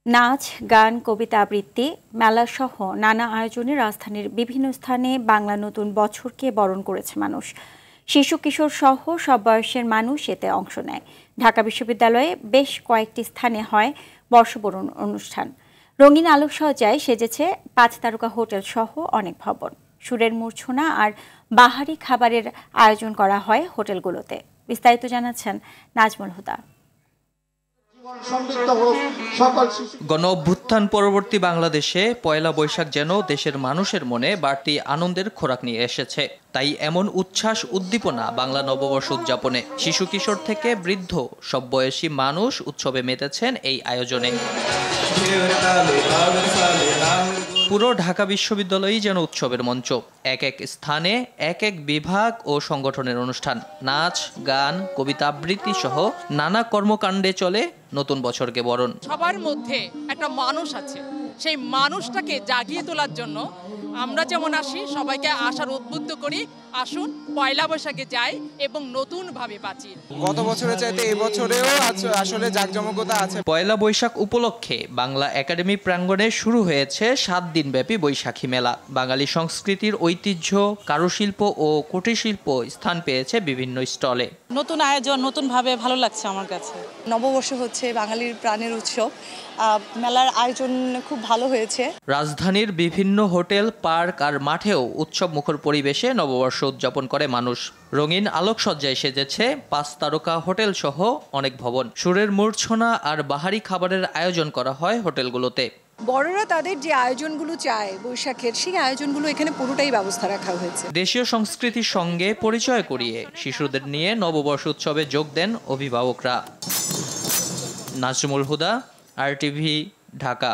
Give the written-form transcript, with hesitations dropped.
নাচ, গান, কবিতা আবৃত্তি, মেলাসহ নানা আয়োজনে রাজধানীর বিভিন্ন স্থানে বাংলা নতুন বছরকে বরণ করেছে মানুষ। শিশু কিশোর সহ সব বয়সের মানুষ এতে অংশ নেয়। ঢাকা বিশ্ববিদ্যালয়ে বেশ কয়েকটি স্থানে হয় বর্ষবরণ অনুষ্ঠান। রঙিন আলোকসজ্জায় সেজেছে ৫ তারকা হোটেল সহ অনেক ভবন। সুরের মূর্ছনা আর বাহারি খাবারের আয়োজন করা হয় হোটেলগুলোতে। বিস্তারিত জানাচ্ছেন নাজমুল হুদা। গণ অভ্যুত্থান পরবর্তী বাংলাদেশে পয়লা বৈশাখ যেন দেশের মানুষের মনে বাড়তি আনন্দের খোরাক নিয়ে এসেছে। তাই এমন উচ্ছ্বাস উদ্দীপনা বাংলা নববর্ষ উদযাপনে। শিশু কিশোর থেকে বৃদ্ধ সব বয়সী মানুষ উৎসবে মেতেছেন এই আয়োজনে। পুরো ঢাকা বিশ্ববিদ্যালয়ই যেন উৎসবের মঞ্চ। এক এক স্থানে এক এক বিভাগ ও সংগঠনের অনুষ্ঠান, নাচ, গান, কবিতা আবৃত্তি সহ নানা কর্মকাণ্ডে চলে নতুন বছরকে বরণ। সবার মধ্যে একটা মানুষ আছে, সেই মানুষটাকে জাগিয়ে তোলার জন্য আমরা যেমন আসি, সবাইকে আসার উদ্বুদ্ধ করি। আসুন পয়লা বৈশাখে যাই এবং নতুন ভাবে বাঁচি। গত বছরের চাইতে এই বছরেও আসলে জাঁকজমকতা আছে। পয়লা বৈশাখ উপলক্ষে বাংলা একাডেমি প্রাঙ্গণে শুরু হয়েছে 7 দিনব্যাপী বৈশাখী মেলা। বাঙালি সংস্কৃতির ঐতিহ্য, কারুশিল্প ও কুটির শিল্প স্থান পেয়েছে বিভিন্ন স্টলে। নতুন আয়োজন, নতুন ভাবে ভালো লাগছে আমার কাছে। নববর্ষ হচ্ছে বাঙালির প্রাণের উৎসব। মেলার আয়োজন খুব ভালো হয়েছে। রাজধানীর বিভিন্ন হোটেল, পার্ক আর মাঠেও উৎসব মুখর পরিবেশে নববর্ষ উদযাপন করে মানুষ। রঙিন আলোকসজ্জায় সেজেছে 5 তারকা হোটেল সহ অনেক ভবন। সুরের মূর্ছনা আর বাহারি খাবারের আয়োজন করা হয় হোটেলগুলোতে। বড়রা তাদের যে আয়োজনগুলো চায় বৈশাখের, সেই আয়োজনগুলো এখানে পুরোটাই ব্যবস্থা রাখা হয়েছে। দেশীয় সংস্কৃতির সঙ্গে পরিচয় করিয়ে শিশুদের নিয়ে নববর্ষ উৎসবে যোগ দেন অভিভাবকরা। নাজমুল হুদা, RTV, ঢাকা।